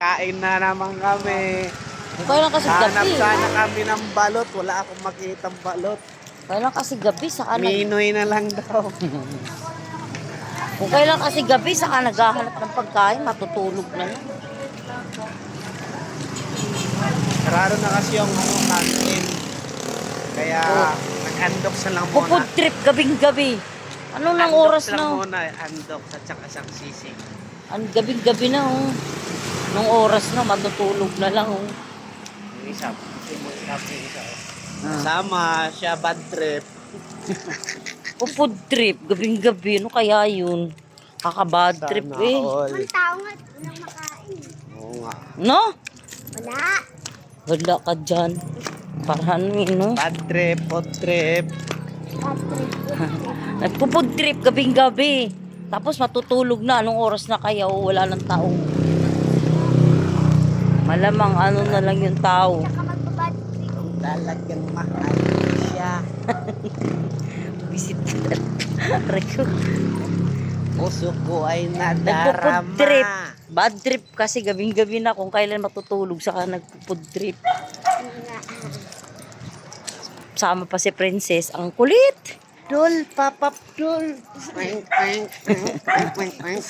Kain na naman kami. Kailan kasi Hanap gabi. sana kami ng balot. Wala akong makitang balot. Kailan kasi gabi, saka Minoy na lang daw. Kung kailan kasi gabi, saka naghahanap ng pagkain, matutulog na lang. Raro na kasi yung kantin. Kaya nag-undox na lang muna. Pupud trip, gabing-gabi. Ano nang oras Undox lang na? muna. Undox at saka isang sisig. Ang gabing-gabi na, oh. Nung oras na, matutulog na lang, oh. Yung isa. Yung isa. Sama siya bad trip. Pupud trip, gabing-gabi. Ano kaya yun? Kakabad trip, Sana eh. all. Ang tao nga, walang makain. Oo nga. No? Wala. Wala ka dyan. Parahan mo, no? Bad trip, food trip. Nagpupud trip, gabing-gabi. Tapos matutulog na. Anong oras na kaya? Oh, wala ng tao. Malamang ano na lang yung tao. Saka magbabad. Lalagyan mahal siya. Visit ka. Reko. Puso ko ay Nagpupud nadarama. trip. Bad trip kasi gabing-gabi na kung kailan matutulog saka nagpupud trip. Sama pa si Princess. Ang kulit. Dul, papap, dul. Oink, oink, oink, oink, oink.